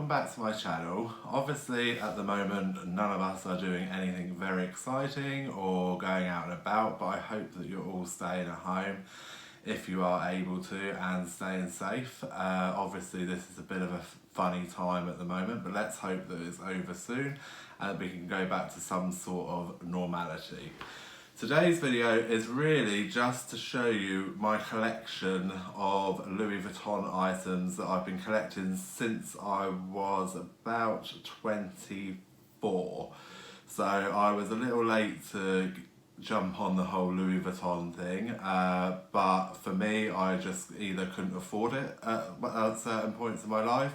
welcome back to my channel. Obviously at the moment none of us are doing anything very exciting or going out and about, but I hope that you're all staying at home if you are able to and staying safe. Obviously this is a bit of a funny time at the moment, but let's hope that it's over soon and that we can go back to some sort of normality. Today's video is really just to show you my collection of Louis Vuitton items that I've been collecting since I was about 24. So I was a little late to jump on the whole Louis Vuitton thing, but for me I just either couldn't afford it at certain points in my life.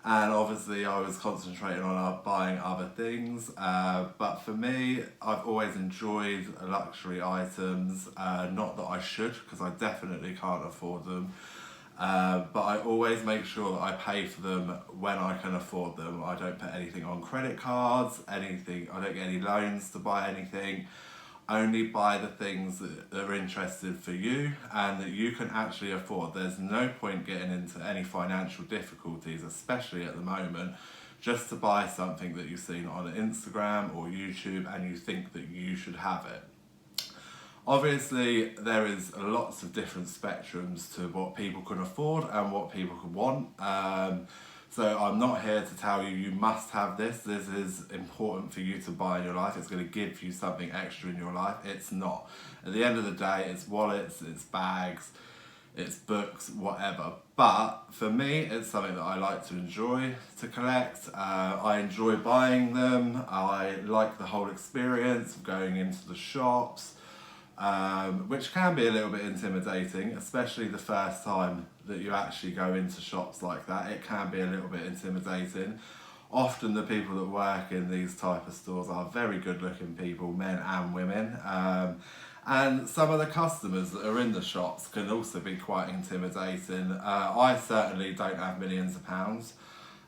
And obviously I was concentrating on buying other things, but for me, I've always enjoyed luxury items, not that I should, because I definitely can't afford them, but I always make sure that I pay for them when I can afford them. I don't put anything on credit cards, I don't get any loans to buy anything. Only buy the things that are interested for you and that you can actually afford. There's no point getting into any financial difficulties, especially at the moment, just to buy something that you've seen on Instagram or YouTube and you think that you should have it. Obviously, there is lots of different spectrums to what people can afford and what people can want. So I'm not here to tell you you must have this. This is important for you to buy in your life. It's going to give you something extra in your life. It's not. At the end of the day, it's wallets, it's bags, it's books, whatever. But for me, it's something that I like to enjoy, to collect. I enjoy buying them. I like the whole experience of going into the shops, which can be a little bit intimidating, especially the first time that you actually go into shops like that. It can be a little bit intimidating. Often the people that work in these type of stores are very good looking people, men and women, and some of the customers that are in the shops can also be quite intimidating. I certainly don't have millions of pounds,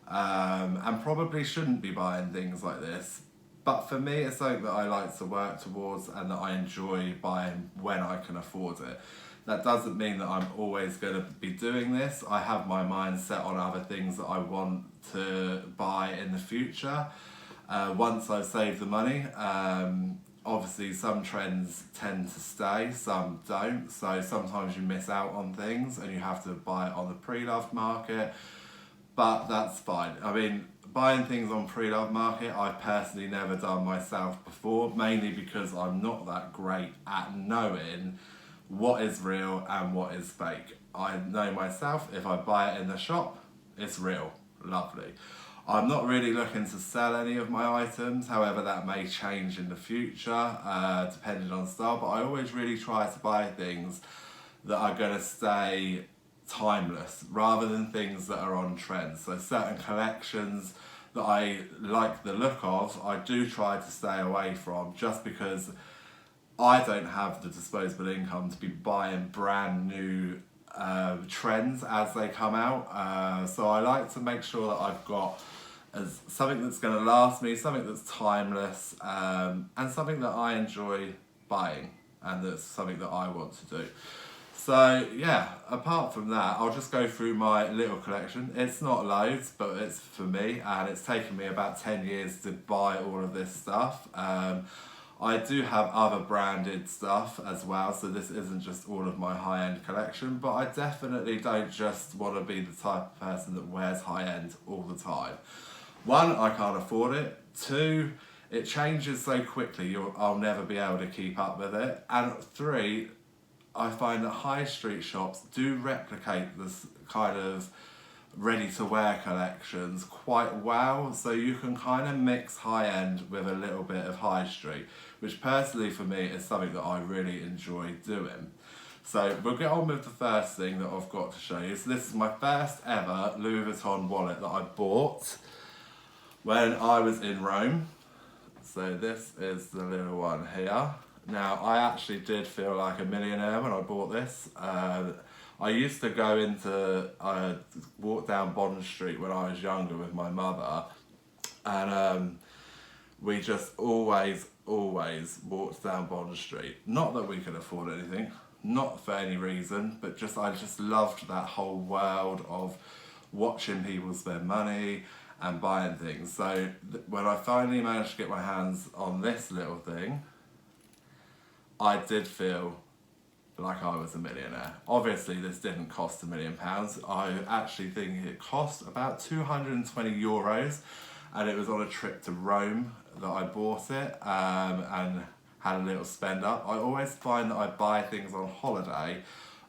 and probably shouldn't be buying things like this. But for me, it's something that I like to work towards and that I enjoy buying when I can afford it. That doesn't mean that I'm always going to be doing this. I have my mind set on other things that I want to buy in the future. Once I've saved the money, obviously some trends tend to stay, some don't. So sometimes you miss out on things and you have to buy it on the pre-loved market. But that's fine. I mean, buying things on pre-loved market, I've personally never done myself before, mainly because I'm not that great at knowing what is real and what is fake. I know myself, if I buy it in the shop, it's real, lovely. I'm not really looking to sell any of my items, however that may change in the future, depending on style, but I always really try to buy things that are going to stay timeless rather than things that are on trend. So certain collections that I like the look of, I do try to stay away from, just because I don't have the disposable income to be buying brand new trends as they come out. So I like to make sure that I've got something that's going to last me, something that's timeless, and something that I enjoy buying and that's something that I want to do. So yeah, apart from that, I'll just go through my little collection. It's not loads, but it's for me, and it's taken me about 10 years to buy all of this stuff. I do have other branded stuff as well, so this isn't just all of my high-end collection, but I definitely don't just want to be the type of person that wears high-end all the time. One, I can't afford it. Two, it changes so quickly, I'll never be able to keep up with it. And three, I find that high street shops do replicate this kind of ready-to-wear collections quite well, so you can kind of mix high-end with a little bit of high street, which personally for me is something that I really enjoy doing. So we'll get on with the first thing that I've got to show you. So this is my first ever Louis Vuitton wallet that I bought when I was in Rome. So this is the little one here. Now, I actually did feel like a millionaire when I bought this. I used to walk down Bond Street when I was younger with my mother, and we just always walked down Bond Street. Not that we could afford anything, not for any reason, but I just loved that whole world of watching people spend money and buying things. So when I finally managed to get my hands on this little thing, I did feel like I was a millionaire. Obviously this didn't cost £1 million. I actually think it cost about 220 euros, and it was on a trip to Rome that I bought it, and had a little spend up. I always find that I buy things on holiday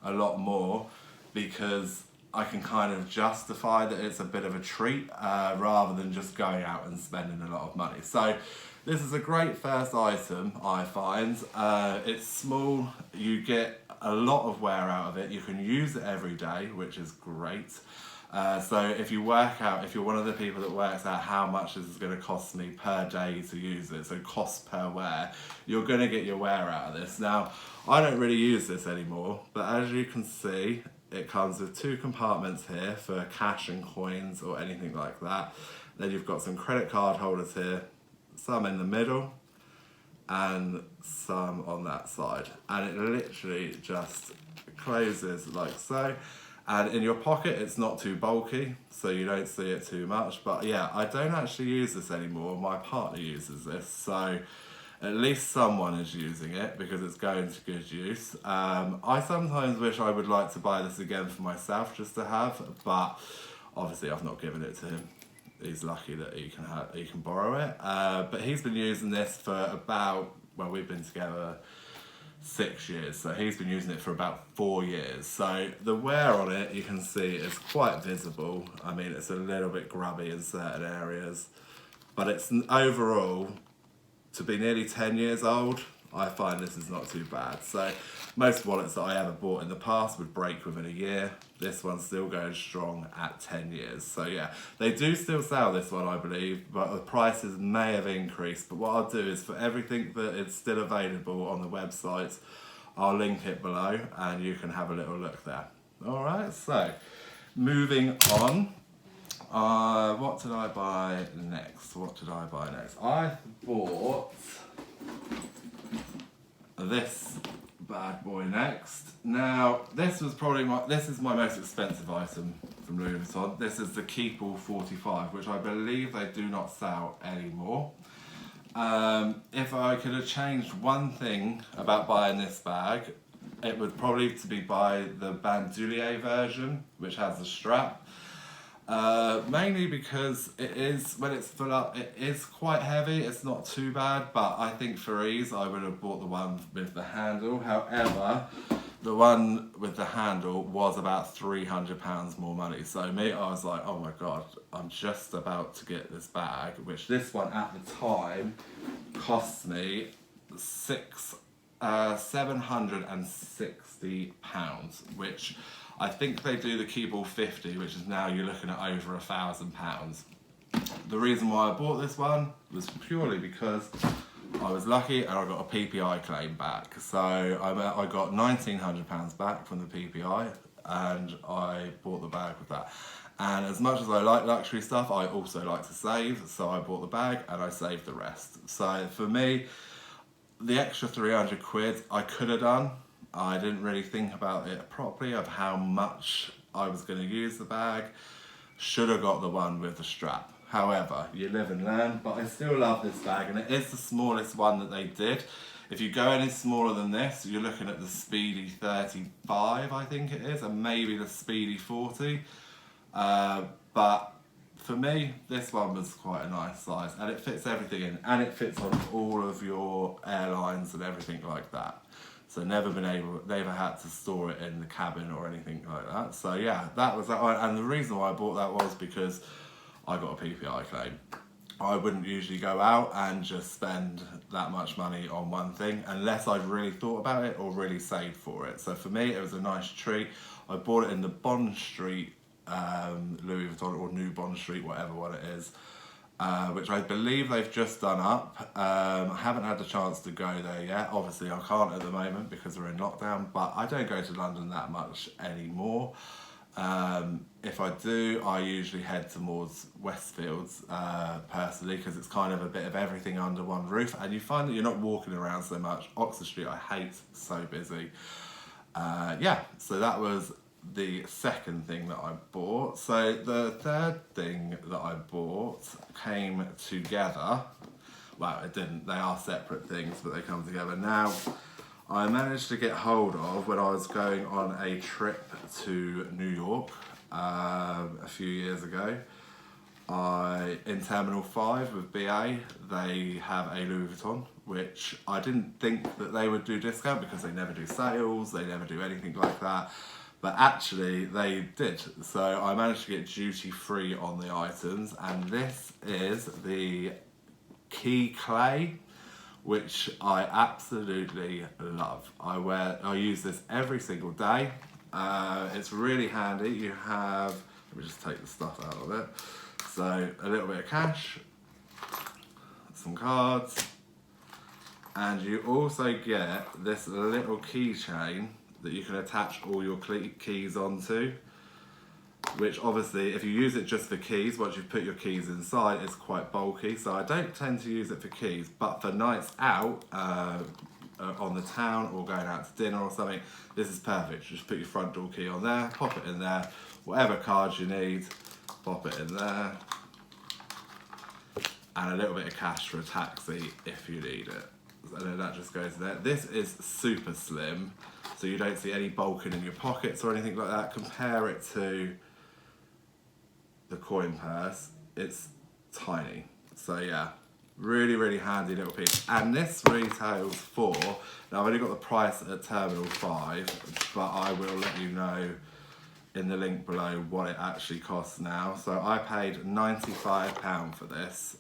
a lot more because I can kind of justify that it's a bit of a treat, rather than just going out and spending a lot of money. So this is a great first item, I find. It's small, you get a lot of wear out of it, you can use it every day, which is great. So if you work out, if you're one of the people that works out how much this is going to cost me per day to use it, so cost per wear, you're going to get your wear out of this. Now, I don't really use this anymore, but as you can see, it comes with 2 compartments here for cash and coins or anything like that. Then you've got some credit card holders here, some in the middle and some on that side, and it literally just closes like so. And in your pocket it's not too bulky, so you don't see it too much. But yeah, I don't actually use this anymore, my partner uses this, so at least someone is using it because it's going to good use. I sometimes wish I would like to buy this again for myself just to have, but obviously I've not given it to him. He's lucky that he can borrow it. But he's been using this for about, well, we've been together 6 years, so he's been using it for about 4 years. So the wear on it, you can see, is quite visible. I mean, it's a little bit grubby in certain areas, but it's overall, to be nearly 10 years old, I find this is not too bad. So most wallets that I ever bought in the past would break within a year. This one's still going strong at 10 years. So yeah, they do still sell this one, I believe, but the prices may have increased. But what I'll do is, for everything that is still available on the website, I'll link it below and you can have a little look there. All right, so moving on. What did I buy next? I bought this bad boy next. Now, this is my most expensive item from Louis Vuitton. This is the Keepall 45, which I believe they do not sell anymore. If I could have changed one thing about buying this bag, it would probably be buy the bandoulier version, which has the strap. Mainly because it is, when it's full up, it is quite heavy. It's not too bad, but I think for ease I would have bought the one with the handle. However, the one with the handle was about £300 more money. So me, I was like, oh my god, I'm just about to get this bag, which this one at the time cost me £760, which I think they do the Keepall 50, which is now you're looking at over £1,000. The reason why I bought this one was purely because I was lucky and I got a PPI claim back. So I got £1,900 back from the PPI, and I bought the bag with that. And as much as I like luxury stuff, I also like to save, so I bought the bag and I saved the rest. So for me, the extra 300 quid I could have done. I didn't really think about it properly of how much I was going to use the bag. Should have got the one with the strap. However, you live and learn, but I still love this bag, and it is the smallest one that they did. If you go any smaller than this, you're looking at the Speedy 35, I think it is, and maybe the Speedy 40. But for me, this one was quite a nice size, and it fits everything in, and it fits on all of your airlines and everything like that. So never had to store it in the cabin or anything like that. So yeah, that was that one. And the reason why I bought that was because I got a PPI claim. I wouldn't usually go out and just spend that much money on one thing unless I'd really thought about it or really saved for it. So for me, it was a nice treat. I bought it in the Bond Street Louis Vuitton, or New Bond Street, whatever one it is. Which I believe they've just done up. I haven't had the chance to go there yet. Obviously I can't at the moment because we're in lockdown, but I don't go to London that much anymore. If I do, I usually head towards Westfields personally, because it's kind of a bit of everything under one roof, and you find that you're not walking around so much. Oxford Street I hate, so busy. Yeah, so that was the second thing that I bought. So the third thing that I bought came together. Well, it didn't, they are separate things, but they come together. Now, I managed to get hold of, when I was going on a trip to New York a few years ago, in Terminal 5 with BA, they have a Louis Vuitton, which I didn't think that they would do discount because they never do sales, they never do anything like that. But actually they did. So I managed to get duty free on the items, and this is the key clay, which I absolutely love. I use this every single day. It's really handy. You have, let me just take the stuff out of it. So a little bit of cash, some cards, and you also get this little keychain that you can attach all your keys onto, which obviously if you use it just for keys, once you've put your keys inside, it's quite bulky, so I don't tend to use it for keys, but for nights out on the town or going out to dinner or something, this is perfect. Just put your front door key on there, pop it in there, whatever cards you need, pop it in there, and a little bit of cash for a taxi if you need it. And then that just goes there. This is super slim, so you don't see any bulking in your pockets or anything like that. Compare it to the coin purse, it's tiny. So yeah, really, really handy little piece. And this retails for, now I've only got the price at Terminal 5, but I will let you know in the link below what it actually costs now. So I paid £95 for this.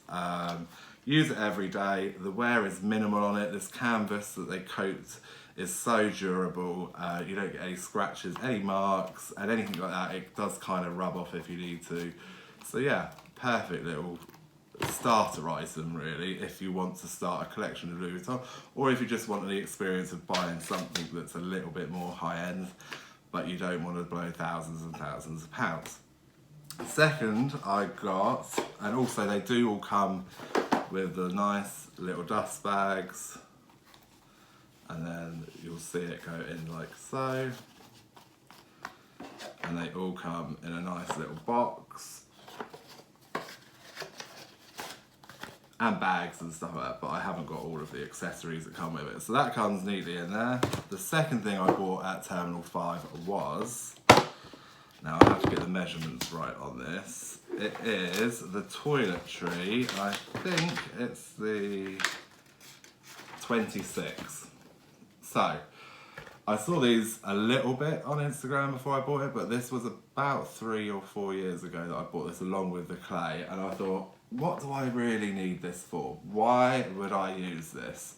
Use it every day. The wear is minimal on it. This canvas that they coat is so durable. You don't get any scratches, any marks, and anything like that. It does kind of rub off if you need to. So yeah, perfect little starter item really if you want to start a collection of Louis Vuitton, or if you just want the experience of buying something that's a little bit more high-end, but you don't want to blow thousands and thousands of pounds. Second, I got, and also they do all come with the nice little dust bags, and then you'll see it go in like so, and they all come in a nice little box, and bags and stuff like that, but I haven't got all of the accessories that come with it. So that comes neatly in there. The second thing I bought at Terminal 5 was, now I have to get the measurements right on this, it is the toiletry, and I think it's the 26. So, I saw these a little bit on Instagram before I bought it, but this was about 3 or 4 years ago that I bought this along with the clay, and I thought, what do I really need this for? Why would I use this?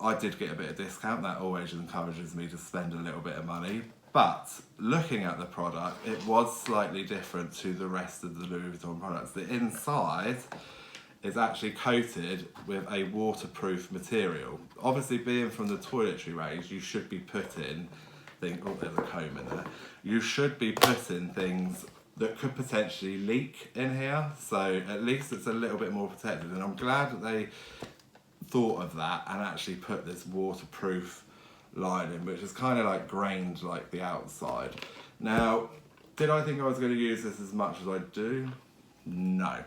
I did get a bit of discount, that always encourages me to spend a little bit of money, but looking at the product, it was slightly different to the rest of the Louis Vuitton products. The inside is actually coated with a waterproof material. Obviously, being from the toiletry range, you should be putting things, oh, there's a comb in there. You should be putting things that could potentially leak in here, so at least it's a little bit more protected, and I'm glad that they thought of that and actually put this waterproof lining, which is kind of like grained like the outside. Now, did I think I was going to use this as much as I do? No.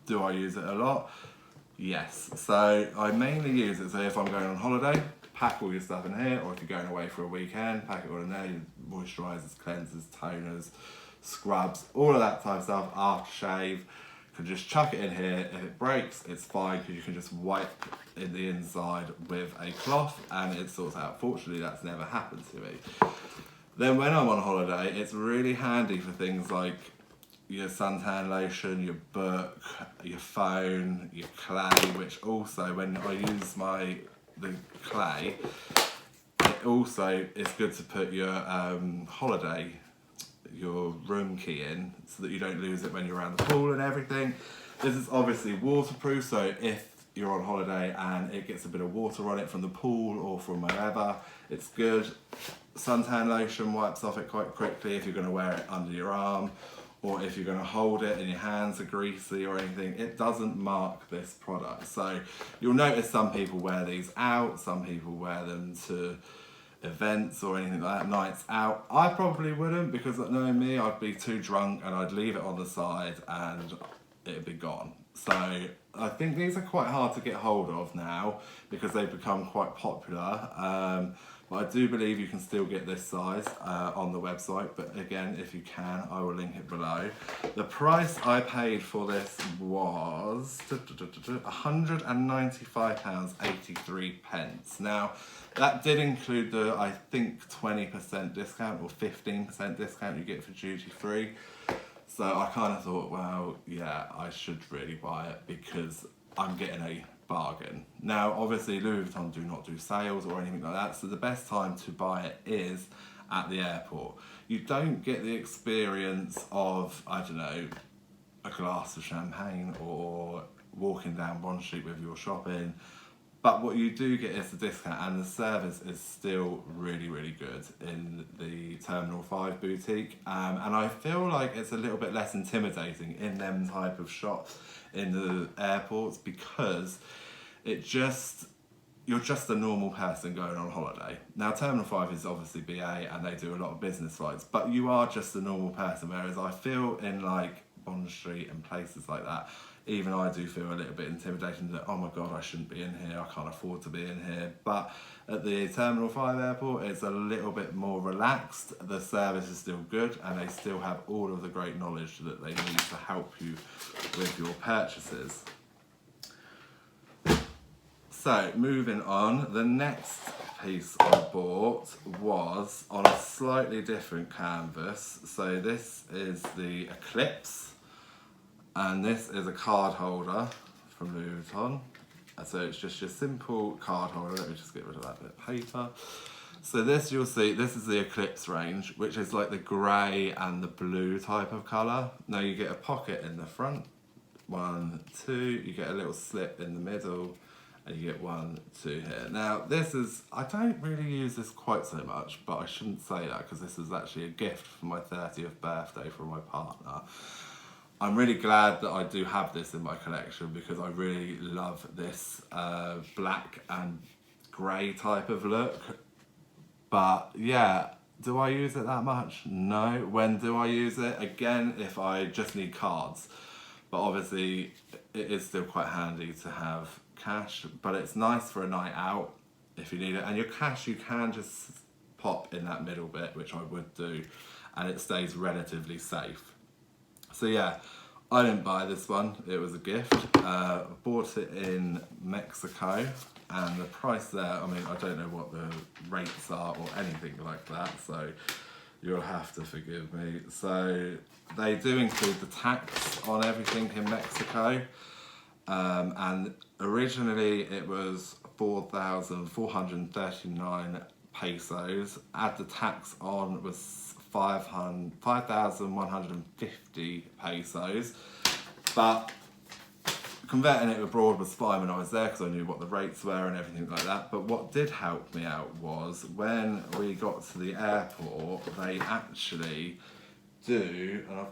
Do I use it a lot? Yes. So I mainly use it, so if I'm going on holiday, pack all your stuff in here, or if you're going away for a weekend, pack it all in there, your moisturisers, cleansers, toners, scrubs, all of that type of stuff, aftershave. You can just chuck it in here. If it breaks, it's fine, because you can just wipe in the inside with a cloth and it sorts out. Fortunately, that's never happened to me. Then when I'm on holiday, it's really handy for things like your suntan lotion, your book, your phone, your clay, which also, when I use the clay, it also is good to put your holiday, your room key in, so that you don't lose it when you're around the pool and everything. This is obviously waterproof, so if you're on holiday and it gets a bit of water on it from the pool or from wherever, it's good. Suntan lotion wipes off it quite quickly if you're going to wear it under your arm, or if you're going to hold it and your hands are greasy or anything. It doesn't mark this product. So you'll notice some people wear these out, some people wear them to events or anything like that, nights out. I probably wouldn't, because knowing me, I'd be too drunk and I'd leave it on the side and it'd be gone. So I think these are quite hard to get hold of now because they've become quite popular. But I do believe you can still get this size on the website. But again, if you can, I will link it below. The price I paid for this was £195.83. Now, that did include the, I think, 20% discount or 15% discount you get for duty free. So I kind of thought, well, yeah, I should really buy it because I'm getting a bargain. Now, obviously, Louis Vuitton do not do sales or anything like that, so the best time to buy it is at the airport. You don't get the experience of, I don't know, a glass of champagne or walking down Bond Street with your shopping. But what you do get is the discount, and the service is still really, really good in the Terminal 5 boutique. And I feel like it's a little bit less intimidating in them type of shops in the airports, because you're just a normal person going on holiday. Now, Terminal 5 is obviously BA and they do a lot of business flights, but you are just a normal person, whereas I feel in like Bond Street and places like that, even I do feel a little bit intimidated that, oh my God, I shouldn't be in here, I can't afford to be in here. But at the Terminal 5 airport, it's a little bit more relaxed. The service is still good and they still have all of the great knowledge that they need to help you with your purchases. So, moving on, the next piece I bought was on a slightly different canvas. So this is the Eclipse. And this is a card holder from Louis Vuitton. So it's just your simple card holder. Let me just get rid of that bit of paper. So this, you'll see, this is the Eclipse range, which is like the grey and the blue type of colour. Now you get a pocket in the front, 1, 2, you get a little slip in the middle, and you get 1, 2 here. Now this is, I don't really use this quite so much, but I shouldn't say that because this is actually a gift for my 30th birthday from my partner. I'm really glad that I do have this in my collection because I really love this black and grey type of look. But yeah, do I use it that much? No. When do I use it? Again, if I just need cards. But obviously, it is still quite handy to have cash, but it's nice for a night out if you need it. And your cash, you can just pop in that middle bit, which I would do, and it stays relatively safe. So yeah, I didn't buy this one, it was a gift. I bought it in Mexico, and the price there, I mean, I don't know what the rates are or anything like that, so you'll have to forgive me. So they do include the tax on everything in Mexico, and originally it was 4,439 pesos. Add the tax on was 5,150 pesos, but converting it abroad was fine when I was there because I knew what the rates were and everything like that. But what did help me out was when we got to the airport, they actually do, and I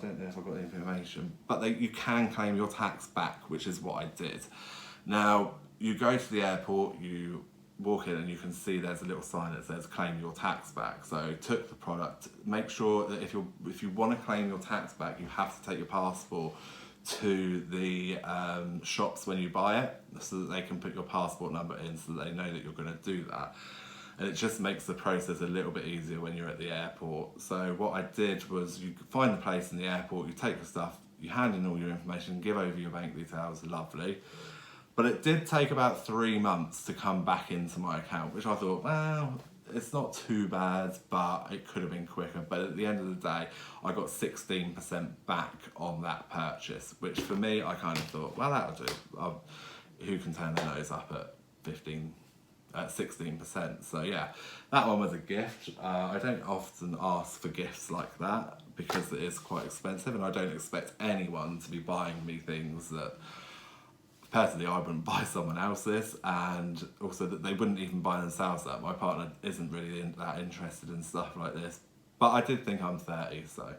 don't know if I've got the information, but you can claim your tax back, which is what I did. Now, you go to the airport, you walk in and you can see there's a little sign that says claim your tax back. So took the product. Make sure that if you want to claim your tax back, you have to take your passport to the shops when you buy it, so that they can put your passport number in, so that they know that you're going to do that. And it just makes the process a little bit easier when you're at the airport. So what I did was, you find the place in the airport, you take the stuff, you hand in all your information, give over your bank details, lovely. But it did take about 3 months to come back into my account, which I thought, well, it's not too bad, but it could have been quicker. But at the end of the day, I got 16% back on that purchase, which for me, I kind of thought, well, that'll do. Who can turn their nose up at 16%? So yeah, that one was a gift. I don't often ask for gifts like that because it is quite expensive, and I don't expect anyone to be buying me things that, personally, I wouldn't buy someone else this, and also that they wouldn't even buy themselves that. My partner isn't really that interested in stuff like this. But I did think I'm 30, so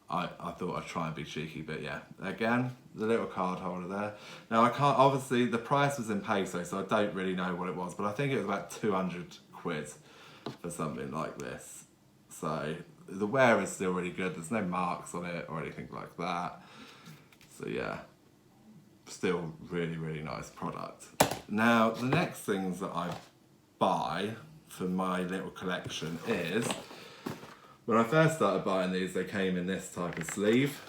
I thought I'd try and be cheeky. But yeah, again, the little card holder there. Now I can't, obviously the price was in peso, so I don't really know what it was, but I think it was about 200 quid. for something like this. So the wear is still really good. There's no marks on it or anything like that. So yeah, still really, really nice product. Now, the next things that I buy for my little collection is, when I first started buying these, they came in this type of sleeve,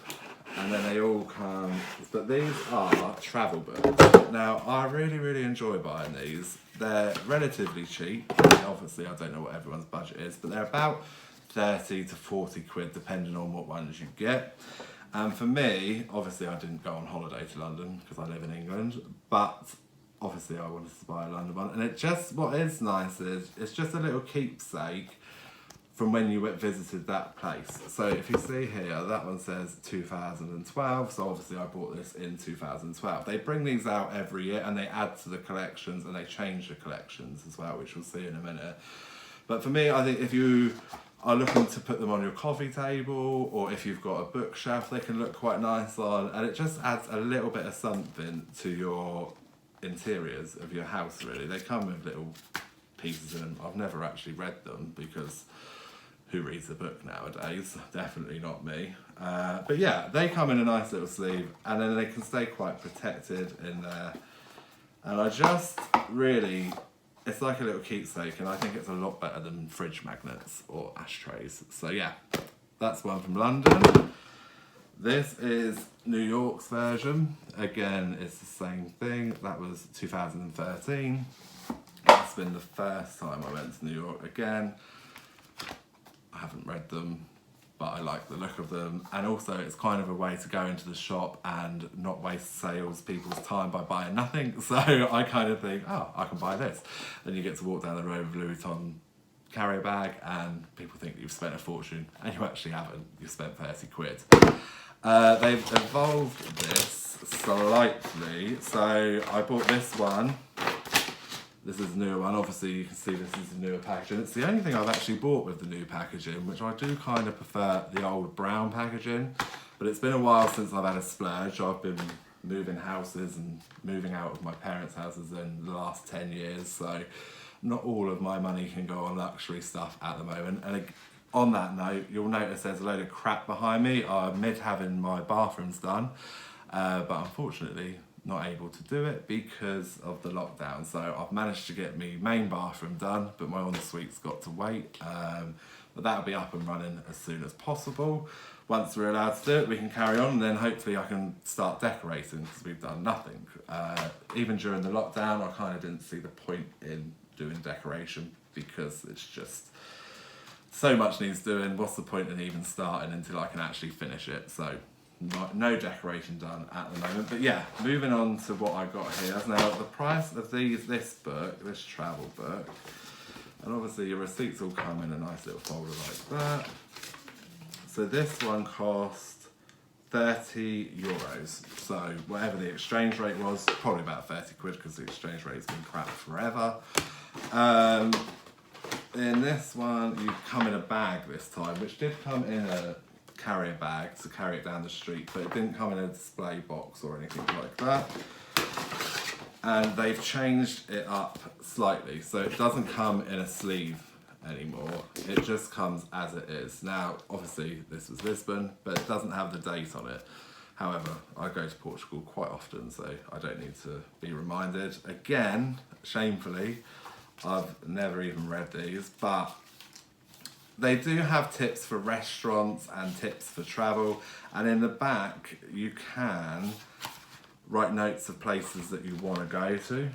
and then they all come, but these are travel books. Now, I really, really enjoy buying these. They're relatively cheap. Obviously, I don't know what everyone's budget is, but they're about 30 to 40 quid, depending on what ones you get. And for me, obviously I didn't go on holiday to London because I live in England, but obviously I wanted to buy a London one. And what is nice is, it's just a little keepsake from when you visited that place. So if you see here, that one says 2012, so obviously I bought this in 2012. They bring these out every year and they add to the collections and they change the collections as well, which we'll see in a minute. But for me, I think if you are looking to put them on your coffee table, or if you've got a bookshelf, they can look quite nice on, and it just adds a little bit of something to your interiors of your house, really. They come with little pieces in them. I've never actually read them because who reads a book nowadays? Definitely not me. But yeah, they come in a nice little sleeve, and then they can stay quite protected in there. And I just really, it's like a little keepsake, and I think it's a lot better than fridge magnets or ashtrays. So yeah, that's one from London. This is New York's version. Again, it's the same thing. That was 2013. That's been the first time I went to New York again. I haven't read them, but I like the look of them. And also it's kind of a way to go into the shop and not waste salespeople's time by buying nothing. So I kind of think, oh, I can buy this. Then you get to walk down the road with Louis Vuitton carrier bag and people think you've spent a fortune, and you actually haven't. You've spent 30 quid. They've evolved this slightly. So I bought this one. This is a newer one. Obviously you can see this is a newer packaging. It's the only thing I've actually bought with the new packaging, which I do kind of prefer the old brown packaging. But it's been a while since I've had a splurge. I've been moving houses and moving out of my parents' houses in the last 10 years. So not all of my money can go on luxury stuff at the moment. And on that note, you'll notice there's a load of crap behind me. I'm mid having my bathrooms done, but unfortunately not able to do it because of the lockdown. So I've managed to get my main bathroom done, but my ensuite's got to wait. But that'll be up and running as soon as possible. Once we're allowed to do it, we can carry on, and then hopefully I can start decorating because we've done nothing. Even during the lockdown, I kind of didn't see the point in doing decoration because it's just so much needs doing. What's the point in even starting until I can actually finish it? So no decoration done at the moment. But yeah, moving on to what I got here. Now the price of this travel book, and obviously your receipts all come in a nice little folder like that. So this one cost 30 euros. So whatever the exchange rate was, probably about 30 quid because the exchange rate's been crap forever. In this one, you come in a bag this time, which did come in a carrier bag to carry it down the street, but it didn't come in a display box or anything like that. And they've changed it up slightly, so it doesn't come in a sleeve anymore. It just comes as it is. Now, obviously, this was Lisbon, but it doesn't have the date on it. However, I go to Portugal quite often, so I don't need to be reminded. Again, shamefully, I've never even read these, but they do have tips for restaurants and tips for travel, and in the back you can write notes of places that you want to go to.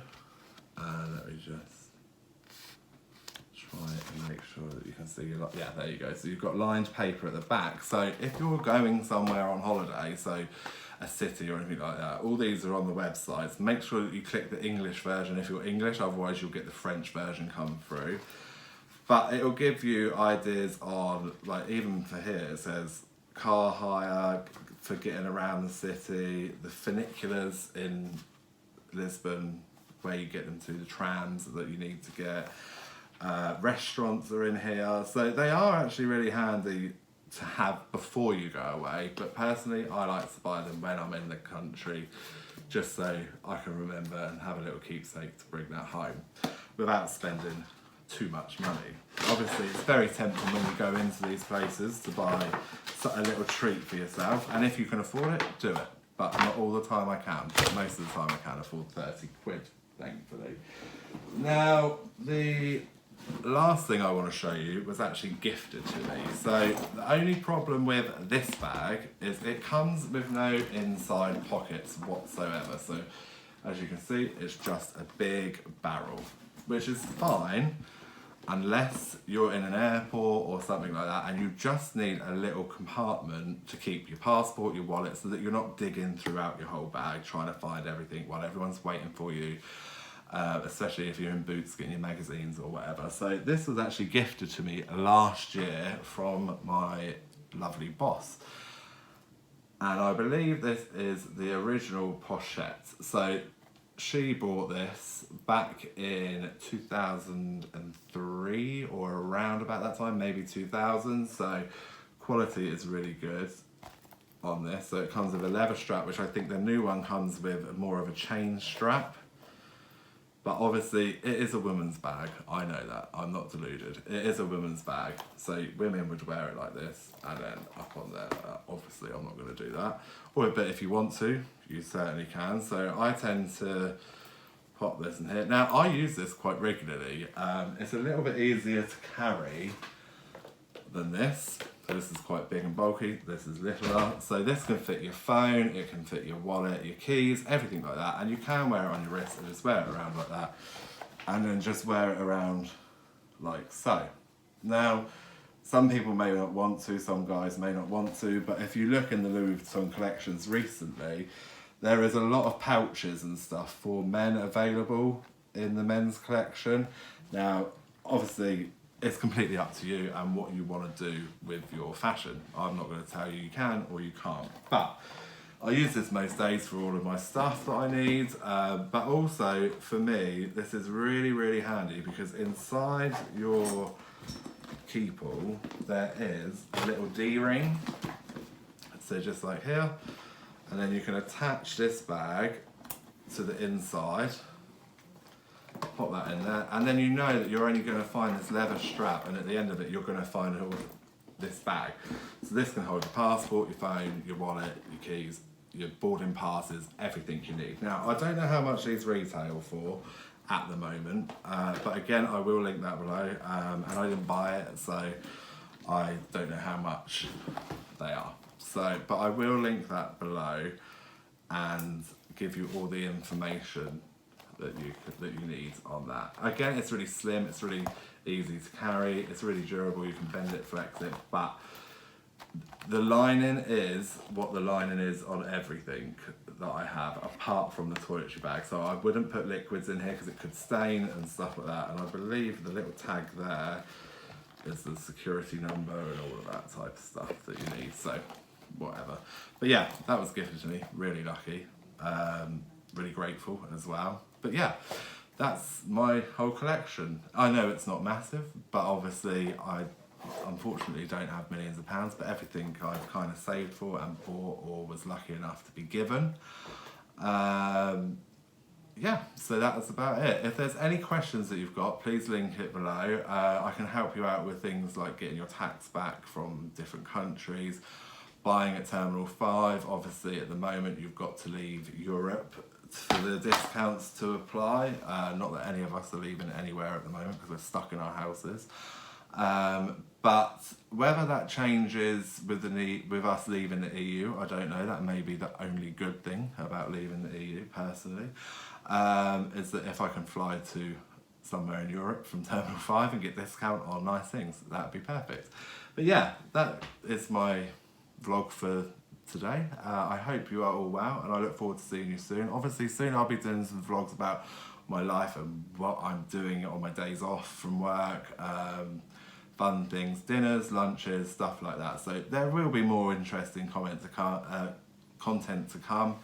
Let me just try and make sure that you can see yeah, there you go. So you've got lined paper at the back. So if you're going somewhere on holiday, so a city or anything like that, all these are on the websites. Make sure that you click the English version if you're English, otherwise you'll get the French version come through. But it'll give you ideas on, like, even for here, it says car hire for getting around the city, the funiculars in Lisbon, where you get them to, the trams that you need to get. Restaurants are in here. So they are actually really handy to have before you go away. But personally, I like to buy them when I'm in the country, just so I can remember and have a little keepsake to bring that home without spending too much money. Obviously, it's very tempting when you go into these places to buy a little treat for yourself, and if you can afford it, do it. But not all the time I can. But most of the time I can afford 30 quid, thankfully. Now, the last thing I want to show you was actually gifted to me. So the only problem with this bag is it comes with no inside pockets whatsoever. So as you can see, it's just a big barrel, which is fine unless you're in an airport or something like that and you just need a little compartment to keep your passport, your wallet, so that you're not digging throughout your whole bag trying to find everything while everyone's waiting for you, especially if you're in Boots getting your magazines or whatever. So this was actually gifted to me last year from my lovely boss. And I believe this is the original pochette. So she bought this back in 2003 or around about that time, maybe 2000. So quality is really good on this. So it comes with a leather strap, which I think the new one comes with more of a chain strap. But obviously it is a woman's bag. I know that, I'm not deluded. It is a woman's bag. So women would wear it like this and then up on there. Obviously I'm not gonna do that. But if you want to, you certainly can. So I tend to pop this in here. Now I use this quite regularly. It's a little bit easier to carry than this. So this is quite big and bulky, this is littler. So this can fit your phone, it can fit your wallet, your keys, everything like that. And you can wear it on your wrist and just wear it around like that. And then just wear it around like so. Now, some people may not want to, some guys may not want to, but if you look in the Louis Vuitton collections recently, there is a lot of pouches and stuff for men available in the men's collection. Now, obviously, it's completely up to you and what you want to do with your fashion. I'm not going to tell you you can or you can't. But I use this most days for all of my stuff that I need. But also, for me, this is really, really handy because inside your keypull, there is a little D-ring. So just like here. And then you can attach this bag to the inside. Pop that in there, and then you know that you're only going to find this leather strap, and at the end of it you're going to find all this bag. So this can hold your passport, your phone, your wallet, your keys, your boarding passes, everything you need. Now I don't know how much these retail for at the moment, but again I will link that below, and I didn't buy it so I don't know how much they are. So, but I will link that below and give you all the information that you need on that. Again, it's really slim, it's really easy to carry, it's really durable, you can bend it, flex it, but the lining is what the lining is on everything that I have, apart from the toiletry bag. So I wouldn't put liquids in here because it could stain and stuff like that, and I believe the little tag there is the security number and all of that type of stuff that you need, so whatever. But yeah, that was gifted to me, really lucky. Really grateful as well. But yeah, that's my whole collection. I know it's not massive, but obviously I unfortunately don't have millions of pounds, but everything I've kind of saved for and bought or was lucky enough to be given. Yeah, so that was about it. If there's any questions that you've got, please link it below. I can help you out with things like getting your tax back from different countries, buying at Terminal 5. Obviously at the moment you've got to leave Europe for the discounts to apply. Not that any of us are leaving anywhere at the moment because we're stuck in our houses. But whether that changes with us leaving the EU, I don't know. That may be the only good thing about leaving the EU personally, is that if I can fly to somewhere in Europe from Terminal 5 and get discount on nice things, that'd be perfect. But yeah, that is my vlog for today. I hope you are all well and I look forward to seeing you soon. Obviously soon I'll be doing some vlogs about my life and what I'm doing on my days off from work, fun things, dinners, lunches, stuff like that. So there will be more interesting content to come,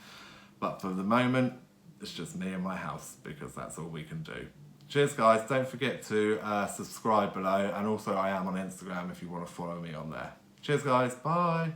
but for the moment it's just me and my house because that's all we can do. Cheers guys, don't forget to subscribe below, and also I am on Instagram if you want to follow me on there. Cheers guys, bye.